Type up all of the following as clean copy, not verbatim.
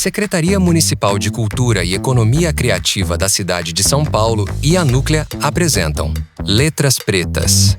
A Secretaria Municipal de Cultura e Economia Criativa da cidade de São Paulo e a Núclea apresentam Letras Pretas.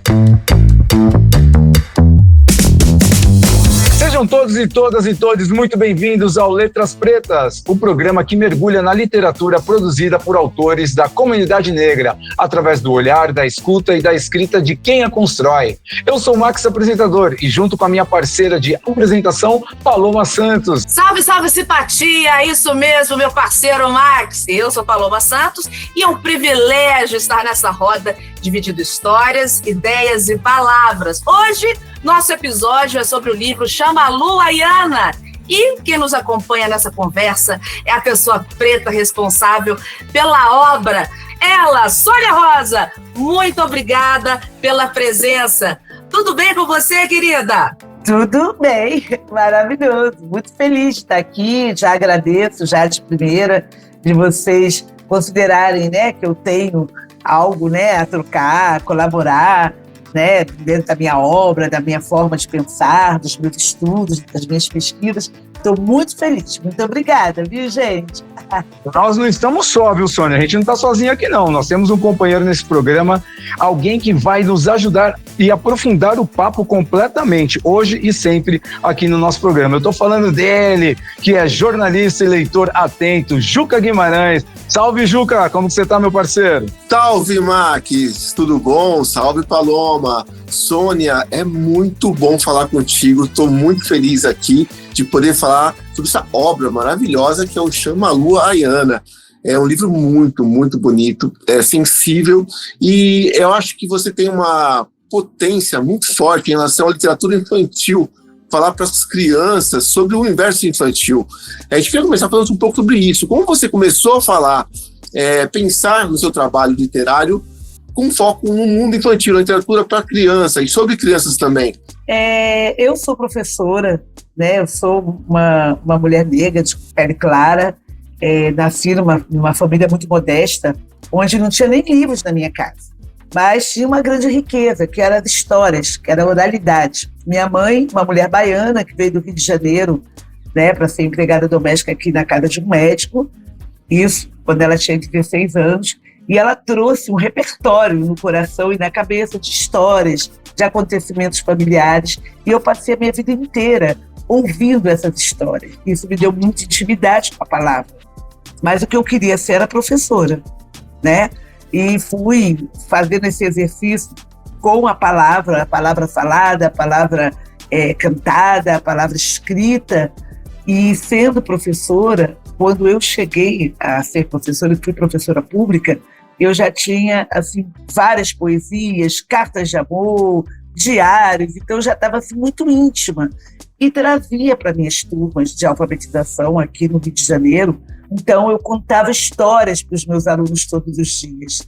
Sejam todos e todas muito bem-vindos ao Letras Pretas, o programa que mergulha na literatura produzida por autores da comunidade negra, através do olhar, da escuta e da escrita de quem a constrói. Eu sou o Max, apresentador, e junto com a minha parceira de apresentação, Paloma Santos. Salve, salve, simpatia! Isso mesmo, meu parceiro Max. Eu sou Paloma Santos e é um privilégio estar nessa roda dividindo histórias, ideias e palavras. Hoje, nosso episódio é sobre o livro Xamalu Ayana. E quem nos acompanha nessa conversa é a pessoa preta responsável pela obra. Ela, Sônia Rosa. Muito obrigada pela presença. Tudo bem com você, querida? Tudo bem, maravilhoso. Muito feliz de estar aqui. Já agradeço, já de primeira, de vocês considerarem, né, que eu tenho algo, né, a trocar, a colaborar, né, dentro da minha obra, da minha forma de pensar, dos meus estudos, das minhas pesquisas. Estou muito feliz. Muito obrigada, viu, gente? Nós não estamos só, viu, Sônia? A gente não está sozinho aqui, não. Nós temos um companheiro nesse programa, alguém que vai nos ajudar e aprofundar o papo completamente, hoje e sempre, aqui no nosso programa. Eu estou falando dele, que é jornalista e leitor atento, Juca Guimarães. Salve, Juca! Como que você está, meu parceiro? Salve, Max! Tudo bom? Salve, Paloma! Sônia, é muito bom falar contigo. Estou muito feliz aqui de poder falar sobre essa obra maravilhosa que é o Xamalu Ayana. É um livro muito, muito bonito, é sensível, e eu acho que você tem uma potência muito forte em relação à literatura infantil, falar para as crianças sobre o universo infantil. A gente queria começar falando um pouco sobre isso. Como você começou a falar, pensar no seu trabalho literário com foco no mundo infantil, na literatura para criança e sobre crianças também? Eu sou professora, né? Eu sou uma mulher negra de pele clara, nasci numa família muito modesta, onde não tinha nem livros na minha casa, mas tinha uma grande riqueza, que era de histórias, que era a oralidade. Minha mãe, uma mulher baiana, que veio do Rio de Janeiro, né, para ser empregada doméstica aqui na casa de um médico, isso quando ela tinha 16 anos, e ela trouxe um repertório no coração e na cabeça de histórias, de acontecimentos familiares, e eu passei a minha vida inteira ouvindo essas histórias. Isso me deu muita intimidade com a palavra. Mas o que eu queria ser era professora, né? E fui fazendo esse exercício com a palavra falada, a palavra cantada, a palavra escrita, e sendo professora, quando eu cheguei a ser professora e fui professora pública, eu já tinha assim, várias poesias, cartas de amor, diários, então eu já estava assim, muito íntima. E trazia para minhas turmas de alfabetização aqui no Rio de Janeiro. Então eu contava histórias para os meus alunos todos os dias,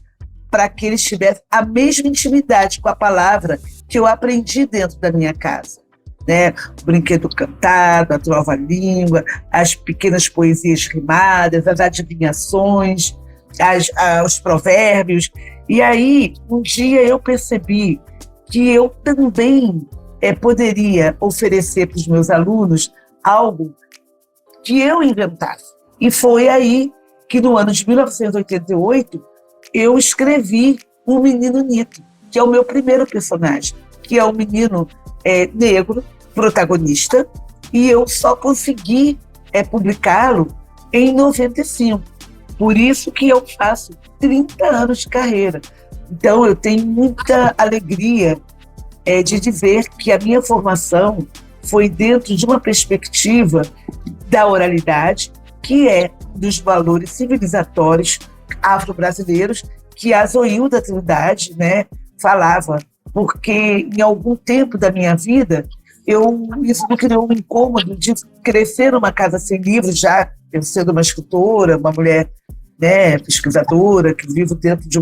para que eles tivessem a mesma intimidade com a palavra que eu aprendi dentro da minha casa, né? O brinquedo cantado, a trova-língua, as pequenas poesias rimadas, as adivinhações, os provérbios. E aí, um dia eu percebi que eu também poderia oferecer para os meus alunos algo que eu inventasse. E foi aí que, no ano de 1988, eu escrevi O Menino Nito, que é o meu primeiro personagem, que é um menino negro, protagonista, e eu só consegui publicá-lo em 95. Por isso que eu faço 30 anos de carreira. Então, eu tenho muita alegria de dizer que a minha formação foi dentro de uma perspectiva da oralidade, que é dos valores civilizatórios afro-brasileiros, que a Zoilda Trindade, né, falava, porque em algum tempo da minha vida, isso me criou um incômodo de crescer numa casa sem livros, já eu sendo uma escritora, uma mulher, né, pesquisadora, que vivo dentro de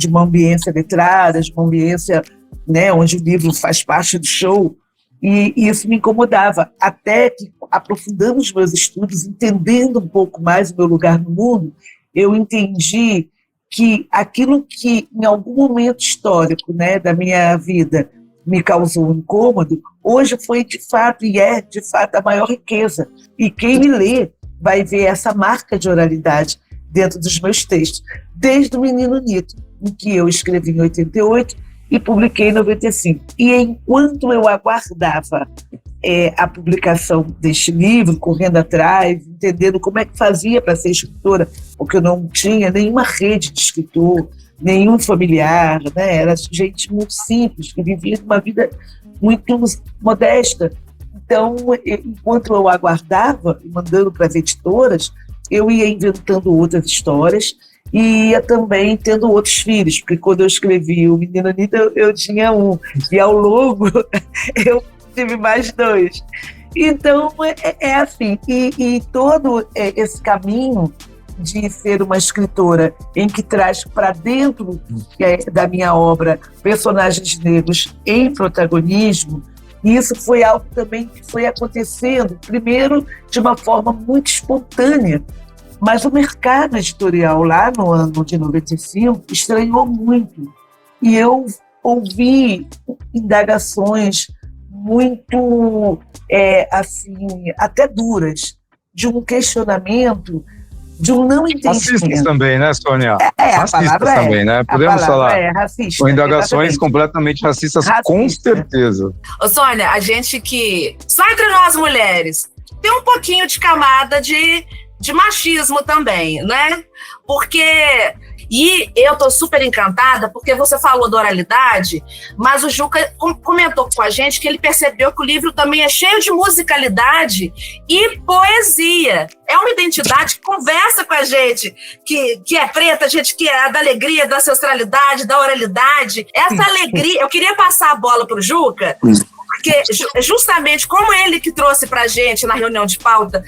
uma ambiência letrada, de uma ambiência, né, onde o livro faz parte do show, e isso me incomodava, até que, aprofundando os meus estudos, entendendo um pouco mais o meu lugar no mundo, eu entendi que aquilo que, em algum momento histórico, né, da minha vida, me causou um incômodo, hoje foi de fato, e é de fato a maior riqueza. E quem me lê vai ver essa marca de oralidade dentro dos meus textos, desde o Menino Nito, em que eu escrevi em 88 e publiquei em 95. E enquanto eu aguardava a publicação deste livro, correndo atrás, entendendo como é que fazia para ser escritora, porque eu não tinha nenhuma rede de escritor, nenhum familiar, né? Era gente muito simples, que vivia uma vida muito modesta. Então, enquanto eu aguardava, mandando para as editoras, eu ia inventando outras histórias e ia também tendo outros filhos, porque quando eu escrevi o Menino Nito, eu tinha um, e ao longo eu tive mais 2. Então, é assim, e todo esse caminho de ser uma escritora em que traz para dentro da minha obra personagens negros em protagonismo, isso foi algo também que foi acontecendo, primeiro de uma forma muito espontânea, mas o mercado editorial lá no ano de 95 estranhou muito. E eu ouvi indagações muito, assim, até duras, de um questionamento, de um não entendimento. Racistas também, né, Sônia? Racistas também, né? Podemos falar. Racista, com indagações exatamente. Completamente racistas, com certeza. Ô, Sônia, a gente que, só entre nós mulheres, tem um pouquinho de camada de machismo também, né? Porque... E eu tô super encantada porque você falou da oralidade, mas o Juca comentou com a gente que ele percebeu que o livro também é cheio de musicalidade e poesia. É uma identidade que conversa com a gente, que é preta, a gente que é da alegria, da ancestralidade, da oralidade. Essa alegria, eu queria passar a bola pro Juca, porque justamente como ele que trouxe pra gente na reunião de pauta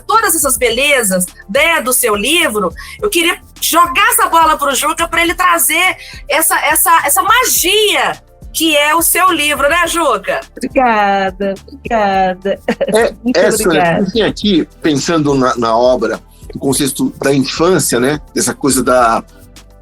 todas essas belezas, né, do seu livro, eu queria jogar essa bola pro Juca para ele trazer essa magia que é o seu livro, né, Juca? Obrigada. Muito obrigada. Tem aqui, pensando na obra, no contexto da infância, né, dessa coisa da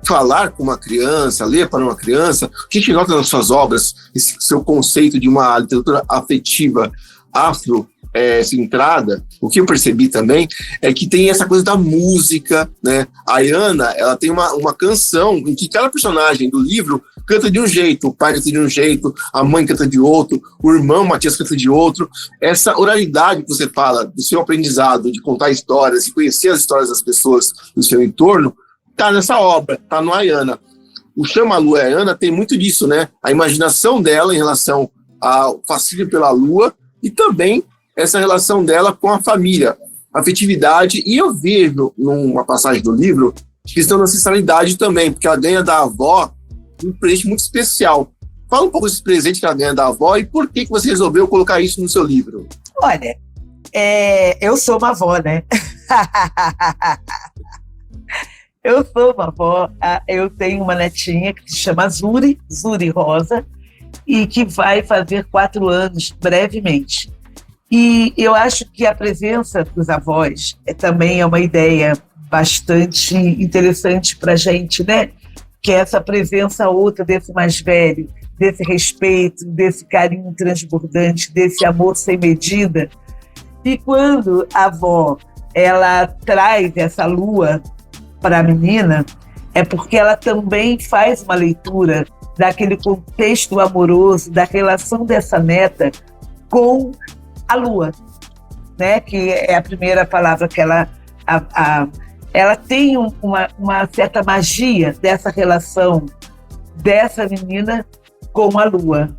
falar com uma criança, ler para uma criança, a gente nota nas suas obras esse seu conceito de uma literatura afetiva afro-centrada. O que eu percebi também é que tem essa coisa da música, né? A Ayana, ela tem uma canção em que cada personagem do livro canta de um jeito, o pai canta de um jeito, a mãe canta de outro, o irmão Matias canta de outro. Essa oralidade que você fala do seu aprendizado, de contar histórias e conhecer as histórias das pessoas do seu entorno, tá nessa obra, tá no Ayana. O Chama a Lua e a Ayana tem muito disso, né? A imaginação dela em relação ao fascínio pela lua e também essa relação dela com a família, a afetividade. E eu vejo numa passagem do livro questão da ancestralidade também, porque ela ganha da avó um presente muito especial. Fala um pouco desse presente que ela ganha da avó e por que você resolveu colocar isso no seu livro. Olha, eu sou uma avó, né? Eu sou uma avó, eu tenho uma netinha que se chama Zuri Rosa, e que vai fazer 4 anos brevemente. E eu acho que a presença dos avós também é uma ideia bastante interessante para a gente, né? Que é essa presença outra desse mais velho, desse respeito, desse carinho transbordante, desse amor sem medida. E quando a avó ela traz essa lua para a menina, é porque ela também faz uma leitura daquele contexto amoroso, da relação dessa neta com a lua, né? Que é a primeira palavra que ela tem uma certa magia dessa relação dessa menina com a lua.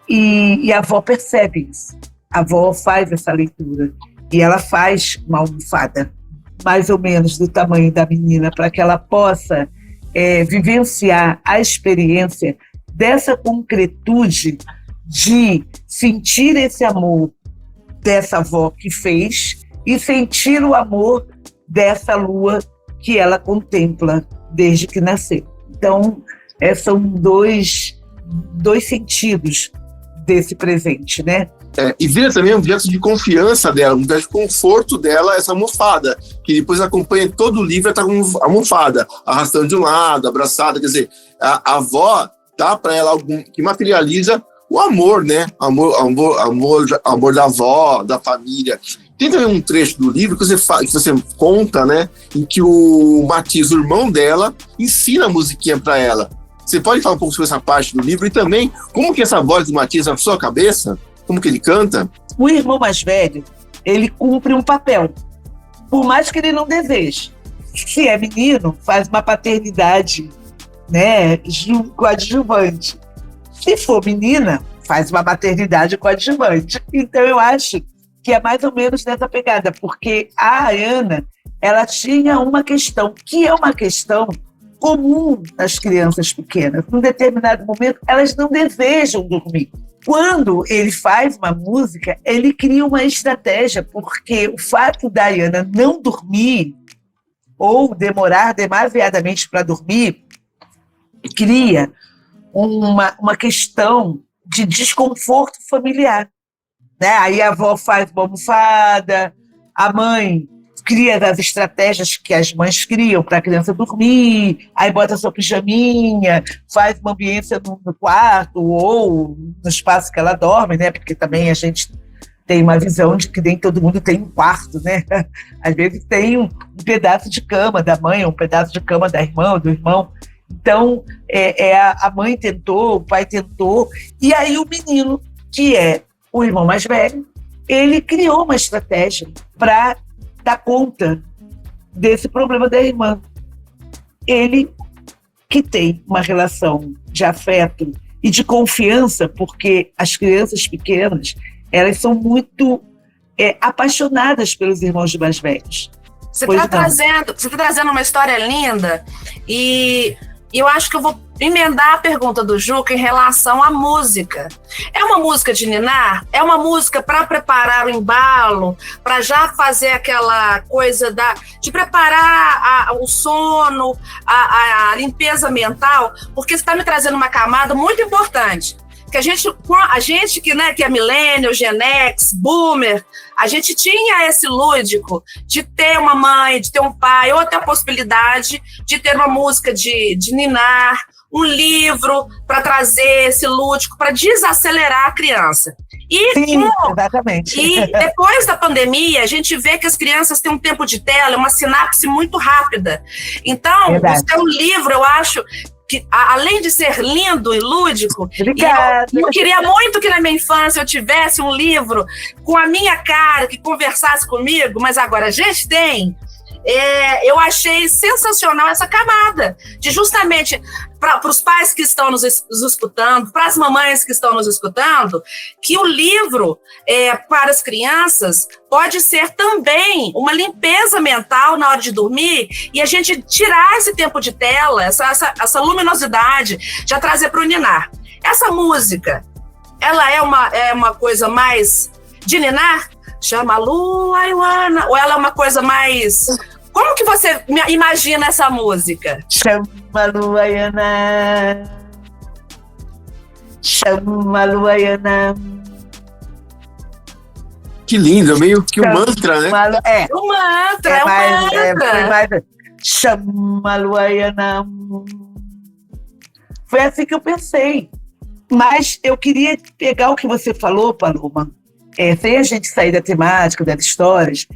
E a avó percebe isso. A avó faz essa leitura e ela faz uma almofada mais ou menos do tamanho da menina, para que ela possa vivenciar a experiência dessa concretude de sentir esse amor dessa avó que fez e sentir o amor dessa lua que ela contempla desde que nasceu. Então, são dois sentidos desse presente, né? E vira também um objeto de confiança dela, um objeto de conforto dela, essa almofada, que depois acompanha todo o livro, ela tá com a almofada, arrastando de um lado, abraçada, quer dizer, a avó dá para ela algo que materializa o amor, né? Amor da avó, da família. Tem também um trecho do livro que você conta, né? Em que o Matias, o irmão dela, ensina a musiquinha para ela. Você pode falar um pouco sobre essa parte do livro e também como que essa voz do Matias na sua cabeça, como que ele canta? O irmão mais velho, ele cumpre um papel, por mais que ele não deseje. Se é menino, faz uma paternidade, né, coadjuvante. Se for menina, faz uma maternidade coadjuvante. Então, eu acho que é mais ou menos nessa pegada, porque a Ana, ela tinha uma questão, que é uma questão comum nas crianças pequenas. Num determinado momento, elas não desejam dormir. Quando ele faz uma música, ele cria uma estratégia, porque o fato da Ana não dormir ou demorar demasiadamente para dormir cria uma questão de desconforto familiar. Né? Aí a avó faz uma almofada, a mãe cria as estratégias que as mães criam para a criança dormir, aí bota sua pijaminha, faz uma ambiência no quarto ou no espaço que ela dorme, né? Porque também a gente tem uma visão de que nem todo mundo tem um quarto, né? Às vezes tem um pedaço de cama da mãe, um pedaço de cama da irmã ou do irmão. Então, a mãe tentou, o pai tentou, e aí o menino, que é o irmão mais velho, ele criou uma estratégia para dar conta desse problema da irmã. Ele, que tem uma relação de afeto e de confiança, porque as crianças pequenas, elas são muito apaixonadas pelos irmãos mais velhos. Você está trazendo uma história linda e eu acho que eu vou emendar a pergunta do Juca em relação à música. É uma música de ninar? É uma música para preparar o embalo, para já fazer aquela coisa de preparar o sono, a limpeza mental? Porque você está me trazendo uma camada muito importante. Que a gente que é millennial, Gen X, boomer, a gente tinha esse lúdico de ter uma mãe, de ter um pai, ou até a possibilidade de ter uma música de ninar, um livro para trazer esse lúdico, para desacelerar a criança. Sim, exatamente. E depois da pandemia, a gente vê que as crianças têm um tempo de tela, uma sinapse muito rápida. Então, o seu livro, eu acho que, além de ser lindo e lúdico, eu queria muito que na minha infância eu tivesse um livro com a minha cara, que conversasse comigo, mas agora a gente tem. Eu achei sensacional essa camada, de justamente para os pais que estão nos escutando, para as mamães que estão nos escutando, que o livro para as crianças pode ser também uma limpeza mental na hora de dormir e a gente tirar esse tempo de tela, essa luminosidade, já trazer para o ninar. Essa música, ela é uma coisa mais de ninar? Chama a lua, Iwana, ou ela é uma coisa mais... Como que você imagina essa música? Chama a lua, Iwana. Chama a lua, Iwana. Que lindo, meio que um mantra, né? Um mantra. Chama a lua, Iwana. Foi assim que eu pensei. Mas eu queria pegar o que você falou, Paloma, sem a gente sair da temática, das histórias,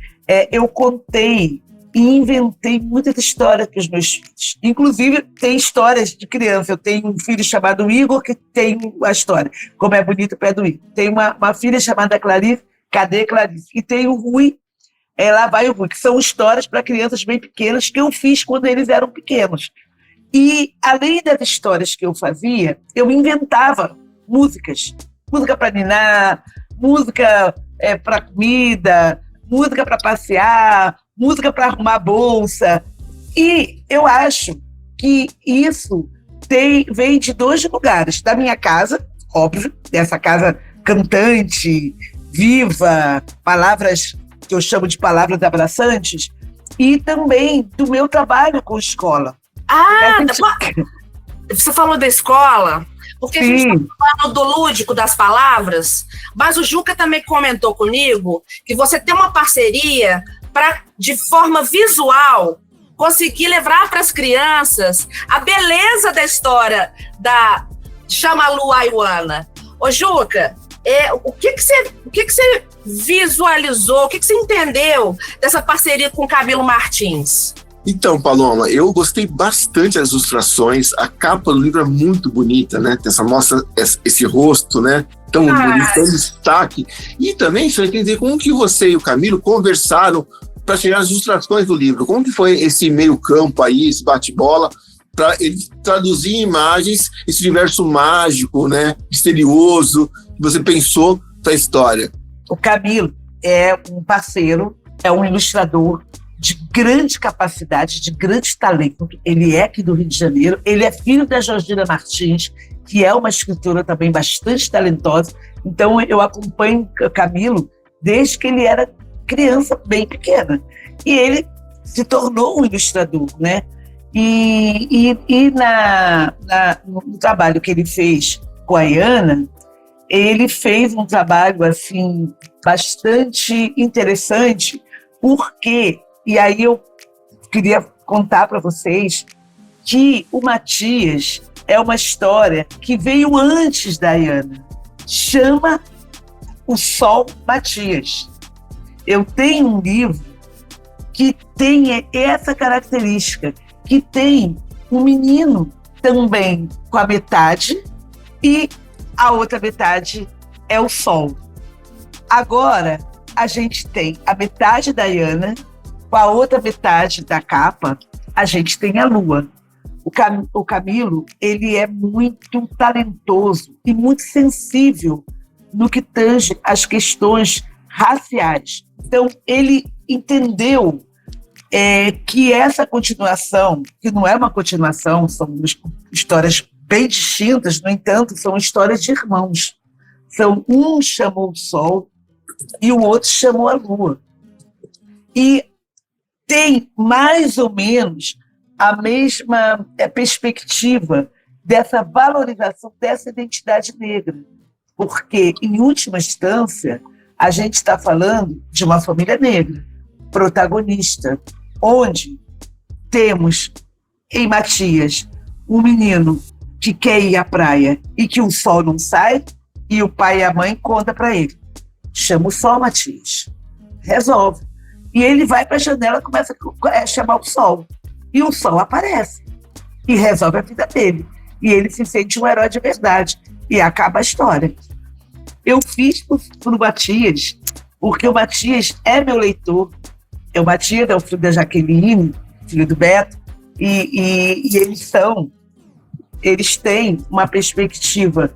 eu contei e inventei muitas histórias para os meus filhos. Inclusive, tem histórias de criança. Eu tenho um filho chamado Igor, que tem a história, como é bonito o pé do Igor. Tem uma filha chamada Clarice, cadê Clarice? E tem o Rui, lá vai o Rui, que são histórias para crianças bem pequenas que eu fiz quando eles eram pequenos. E, além das histórias que eu fazia, eu inventava músicas. Música para ninar, música para comida, música para passear, música para arrumar bolsa. E eu acho que isso vem de dois lugares. Da minha casa, óbvio, dessa casa cantante, viva, palavras que eu chamo de palavras abraçantes, e também do meu trabalho com escola. Você falou da escola, porque a gente está falando do lúdico das palavras, mas o Juca também comentou comigo que você tem uma parceria para, de forma visual, conseguir levar para as crianças a beleza da história da Chama a Lua, Iwana. Ô, Juca, o que você visualizou, o que você entendeu dessa parceria com o Camilo Martins? Então, Paloma, eu gostei bastante das ilustrações. A capa do livro é muito bonita, né? Mostra esse rosto, né? Tão bonito, tão destaque. E também você vai entender como que você e o Camilo conversaram para chegar às ilustrações do livro. Como que foi esse meio campo aí, esse bate-bola, para ele traduzir em imagens esse universo mágico, né? Misterioso, que você pensou para a história. O Camilo é um parceiro, é um ilustrador de grande capacidade, de grande talento. Ele é aqui do Rio de Janeiro, ele é filho da Georgina Martins, que é uma escritora também bastante talentosa. Então, eu acompanho o Camilo desde que ele era criança bem pequena. E ele se tornou um ilustrador, né? E no trabalho que ele fez com a Iana, ele fez um trabalho assim, bastante interessante, porque, e aí eu queria contar para vocês que o Matias é uma história que veio antes da Iana. Chama O Sol Matias. Eu tenho um livro que tem essa característica, que tem um menino também com a metade e a outra metade é o sol. Agora, a gente tem a metade da Iana, com a outra metade da capa, a gente tem a lua. O Camilo, ele é muito talentoso e muito sensível no que tange as questões raciais. Então, ele entendeu que essa continuação, que não é uma continuação, são histórias bem distintas, no entanto, são histórias de irmãos. Um chamou o sol e o outro chamou a lua. E tem mais ou menos a mesma perspectiva dessa valorização dessa identidade negra. Porque, em última instância, a gente está falando de uma família negra, protagonista, onde temos em Matias um menino que quer ir à praia e que o sol não sai, e o pai e a mãe contam para ele. Chama o sol, Matias. Resolve. E ele vai para a janela e começa a chamar o sol. E o sol aparece. E resolve a vida dele. E ele se sente um herói de verdade. E acaba a história. Eu fiz para o Matias, porque o Matias é meu leitor. O Matias é o filho da Jaqueline, filho do Beto, e eles têm uma perspectiva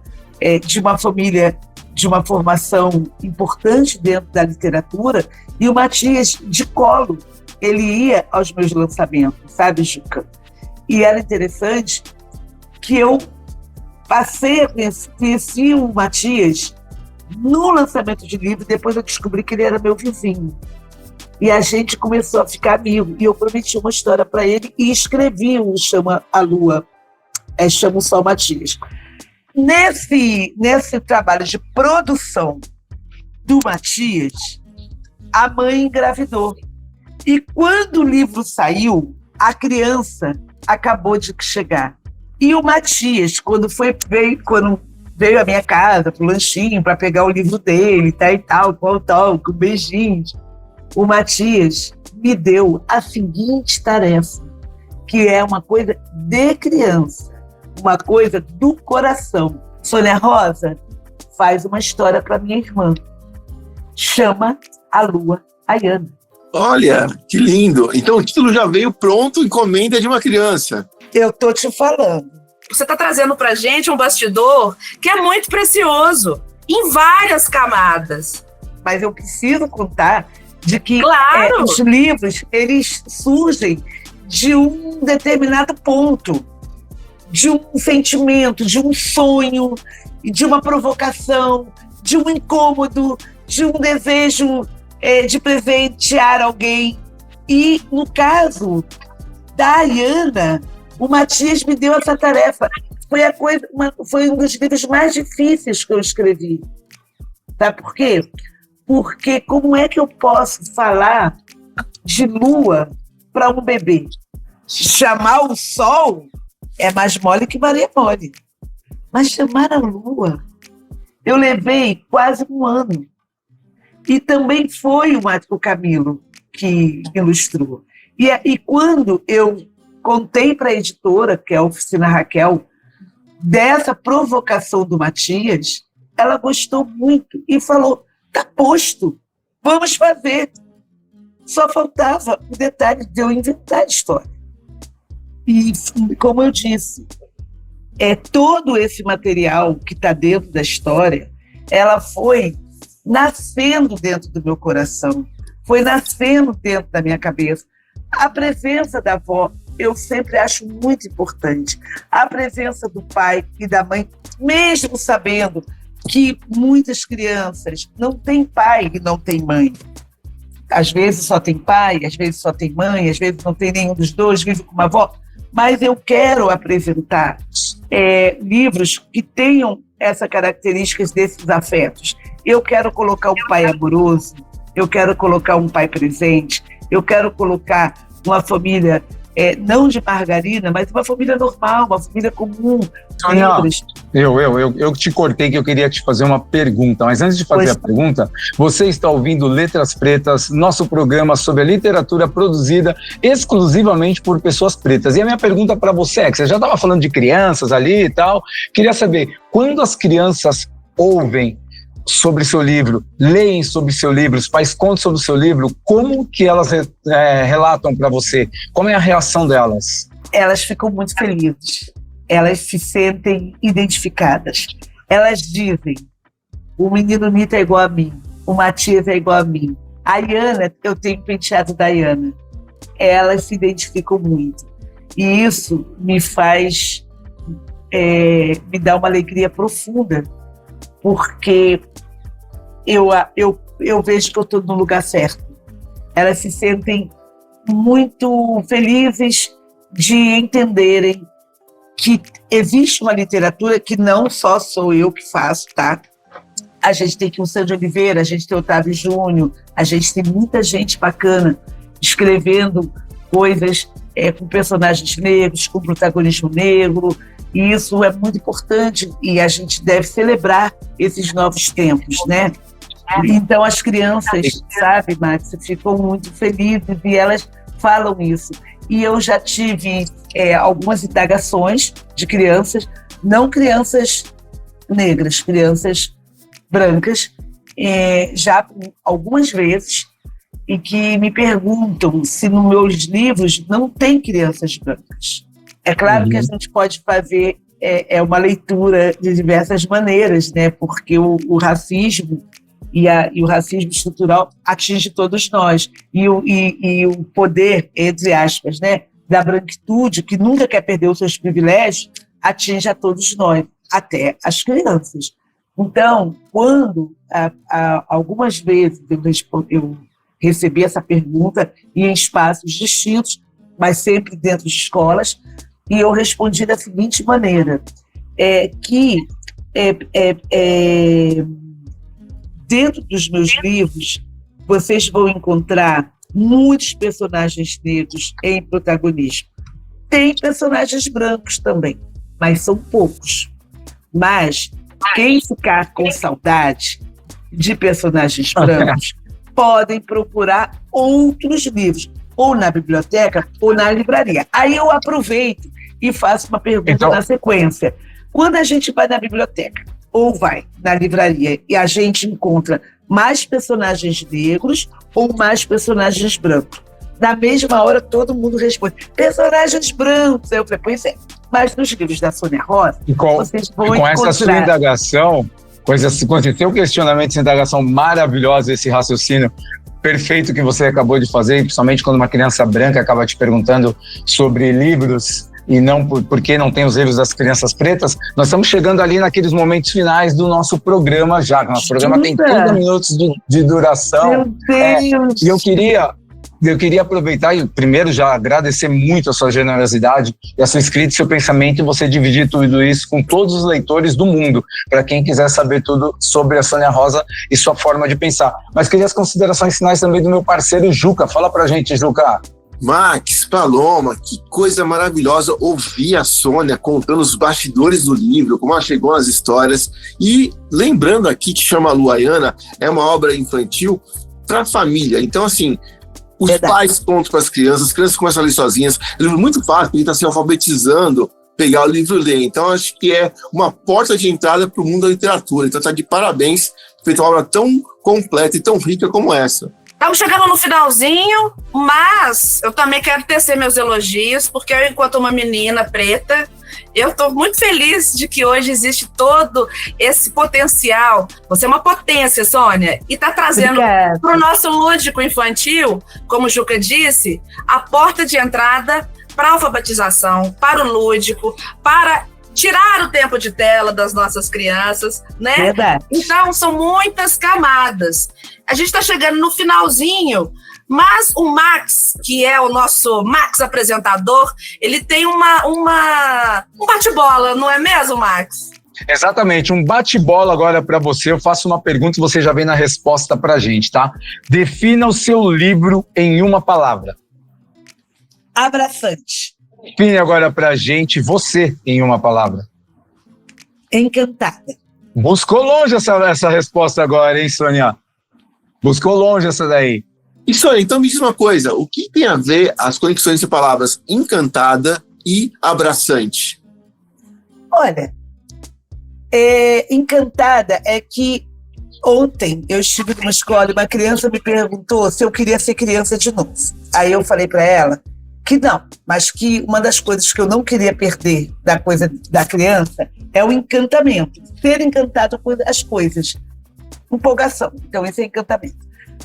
de uma família, de uma formação importante dentro da literatura, e o Matias, de colo, ele ia aos meus lançamentos, sabe, Juca? E era interessante que eu conheci o Matias no lançamento de livro, depois eu descobri que ele era meu vizinho. E a gente começou a ficar amigo. E eu prometi uma história para ele e escrevi um Chama a Lua, Chama o Sol Matias. Nesse trabalho de produção do Matias, a mãe engravidou. E quando o livro saiu, a criança acabou de chegar. E o Matias, quando veio à minha casa, pro lanchinho, para pegar o livro dele, com beijinhos, o Matias me deu a seguinte tarefa, que é uma coisa de criança, uma coisa do coração. Sônia Rosa, faz uma história para minha irmã. Chama a Lua Iana. Olha, que lindo! Então o título já veio pronto, encomenda de uma criança. Eu tô te falando. Você está trazendo para a gente um bastidor que é muito precioso, em várias camadas. Mas eu preciso contar de que claro. Os livros, eles surgem de um determinado ponto, de um sentimento, de um sonho, de uma provocação, de um incômodo, de um desejo de presentear alguém. E, no caso da Iana, o Matias me deu essa tarefa. Foi um dos livros mais difíceis que eu escrevi. Sabe por quê? Porque como é que eu posso falar de lua para um bebê? Chamar o sol é mais mole que Maria mole. Mas chamar a lua Eu levei quase um ano. E também foi o Camilo que ilustrou. E quando eu contei para a editora, que é a Oficina Raquel, dessa provocação do Matias, ela gostou muito e falou, tá posto, vamos fazer. Só faltava o detalhe de eu inventar a história. E, como eu disse, todo esse material que está dentro da história, ela foi nascendo dentro do meu coração, foi nascendo dentro da minha cabeça. A presença da avó, eu sempre acho muito importante. A presença do pai e da mãe, mesmo sabendo que muitas crianças não têm pai e não têm mãe. Às vezes só tem pai, às vezes só tem mãe, às vezes não tem nenhum dos dois, vive com uma avó. Mas eu quero apresentar livros que tenham essas características desses afetos. Eu quero colocar um pai amoroso, eu quero colocar um pai presente, eu quero colocar uma família, não de margarina, mas uma família normal, uma família comum. Sônia, eu te cortei que eu queria te fazer uma pergunta, mas antes de fazer a pergunta, você está ouvindo Letras Pretas, nosso programa sobre a literatura produzida exclusivamente por pessoas pretas. E a minha pergunta para você é, que você já estava falando de crianças ali e tal, queria saber, quando as crianças ouvem sobre seu livro, leem sobre seu livro, os pais contam sobre o seu livro, como que elas relatam para você? Como é a reação delas? Elas ficam muito felizes. Elas se sentem identificadas. Elas dizem, o menino Nito é igual a mim, o Matias é igual a mim. A Iana, eu tenho penteado da Iana. Elas se identificam muito. E isso me faz, me dá uma alegria profunda, porque eu vejo que eu estou no lugar certo. Elas se sentem muito felizes de entenderem que existe uma literatura que não só sou eu que faço, tá? A gente tem aqui o Sandro Oliveira, a gente tem o Otávio Júnior, a gente tem muita gente bacana escrevendo coisas com personagens negros, com protagonismo negro, e isso é muito importante e a gente deve celebrar esses novos tempos, né? Então as crianças, sabe, Max, ficam muito felizes e elas falam isso. E eu já tive algumas indagações de crianças, não crianças negras, crianças brancas, já algumas vezes, e que me perguntam se nos meus livros não tem crianças brancas. É claro que a gente pode fazer uma leitura de diversas maneiras, né? Porque o racismo e o racismo estrutural atinge todos nós. E o poder, entre aspas, né, da branquitude, que nunca quer perder os seus privilégios, atinge a todos nós, até as crianças. Então, quando algumas vezes eu recebi essa pergunta em espaços distintos, mas sempre dentro de escolas, e eu respondi da seguinte maneira, dentro dos meus livros, vocês vão encontrar muitos personagens negros em protagonismo. Tem personagens brancos também, mas são poucos. Mas quem ficar com saudade de personagens brancos podem procurar outros livros, ou na biblioteca ou na livraria. Aí eu aproveito e faço uma pergunta na sequência. Quando a gente vai na biblioteca ou vai na livraria e a gente encontra mais personagens negros ou mais personagens brancos, na mesma hora todo mundo responde, personagens brancos. Eu falei, pois é, mas nos livros da Sônia Rosa, vocês vão encontrar... essa sua indagação, com esse seu questionamento, essa indagação maravilhosa, esse raciocínio perfeito que você acabou de fazer, principalmente quando uma criança branca acaba te perguntando sobre livros e não por que não tem os livros das crianças pretas, nós estamos chegando ali naqueles momentos finais do nosso programa já. Nosso programa tem 30 minutos de duração. Meu Deus! E eu queria aproveitar e primeiro já agradecer muito a sua generosidade e a sua escrita e seu pensamento e você dividir tudo isso com todos os leitores do mundo, para quem quiser saber tudo sobre a Sônia Rosa e sua forma de pensar. Mas queria as considerações finais também do meu parceiro Juca. Fala pra gente, Juca. Max, Paloma, que coisa maravilhosa ouvir a Sônia contando os bastidores do livro, como ela chegou nas histórias. E lembrando aqui que chama Luaiana, é uma obra infantil para a família. Então, assim, os pais contam para as crianças começam a ler sozinhas. É um livro muito fácil, porque ele está se alfabetizando, pegar o livro e ler. Então, acho que é uma porta de entrada para o mundo da literatura. Então, está de parabéns, feito uma obra tão completa e tão rica como essa. Estamos chegando no finalzinho, mas eu também quero tecer meus elogios, porque eu, enquanto uma menina preta, eu estou muito feliz de que hoje existe todo esse potencial. Você é uma potência, Sônia, e está trazendo para o nosso lúdico infantil, como o Juca disse, a porta de entrada para a alfabetização, para o lúdico, para tirar o tempo de tela das nossas crianças, né? Verdade. Então, são muitas camadas. A gente está chegando no finalzinho, mas o Max, que é o nosso Max apresentador, ele tem um bate-bola, não é mesmo, Max? Exatamente, um bate-bola agora para você. Eu faço uma pergunta e você já vem na resposta para a gente, tá? Defina o seu livro em uma palavra. Abraçante. Define agora pra gente você em uma palavra. Encantada. Buscou longe essa resposta agora, hein, Sônia? Buscou longe essa daí. E Sônia, então me diz uma coisa, o que tem a ver as conexões de palavras encantada e abraçante? Olha, encantada é que ontem eu estive numa escola e uma criança me perguntou se eu queria ser criança de novo. Aí eu falei para ela que não, mas que uma das coisas que eu não queria perder da coisa da criança é o encantamento, ser encantado com as coisas, empolgação. Então, esse é encantamento.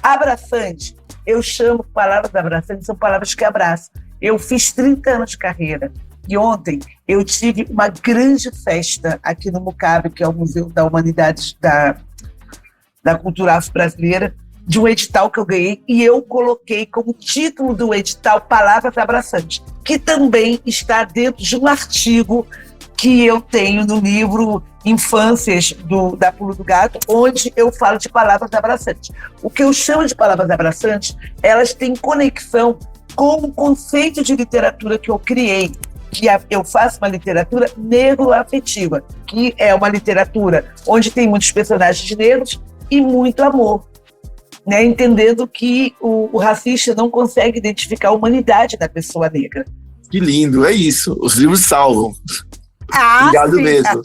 Abraçante, eu chamo palavras abraçantes, são palavras que abraçam. Eu fiz 30 anos de carreira e ontem eu tive uma grande festa aqui no Mucabe, que é o Museu da Humanidade da Cultura Afro-Brasileira, de um edital que eu ganhei, e eu coloquei como título do edital Palavras Abraçantes, que também está dentro de um artigo que eu tenho no livro Infâncias da Pulo do Gato, onde eu falo de palavras abraçantes. O que eu chamo de palavras abraçantes, elas têm conexão com o conceito de literatura que eu criei, que eu faço uma literatura negro-afetiva, que é uma literatura onde tem muitos personagens negros e muito amor. Né, entendendo que o racista não consegue identificar a humanidade da pessoa negra. Que lindo, é isso. Os livros salvam. Obrigado mesmo.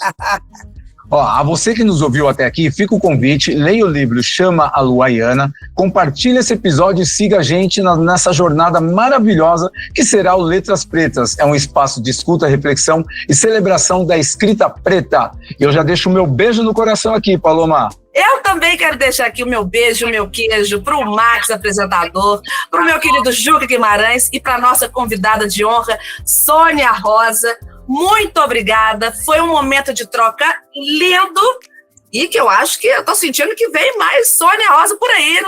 Ó, a você que nos ouviu até aqui, fica o convite, leia o livro Chama a Luaiana, compartilhe esse episódio e siga a gente nessa jornada maravilhosa que será o Letras Pretas. É um espaço de escuta, reflexão e celebração da escrita preta. Eu já deixo o meu beijo no coração aqui, Paloma. Eu também quero deixar aqui o meu beijo, o meu queijo para o Max, apresentador, para o meu querido Juca Guimarães e para a nossa convidada de honra, Sônia Rosa. Muito obrigada, foi um momento de troca lindo e que eu acho que eu estou sentindo que vem mais Sônia Rosa por aí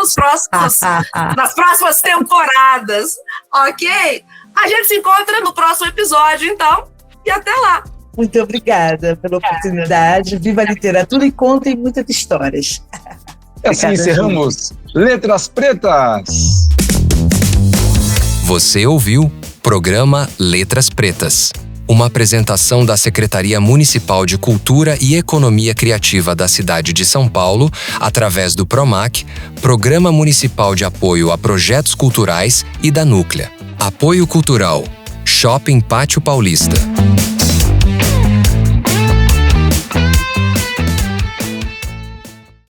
nas próximas temporadas, ok? A gente se encontra no próximo episódio, então, e até lá. Muito obrigada pela oportunidade. Viva a literatura e contem muitas histórias. Assim encerramos Letras Pretas. Você ouviu Programa Letras Pretas, uma apresentação da Secretaria Municipal de Cultura e Economia Criativa da cidade de São Paulo, através do PROMAC, Programa Municipal de Apoio a Projetos Culturais, e da Núclea. Apoio Cultural, Shopping Pátio Paulista.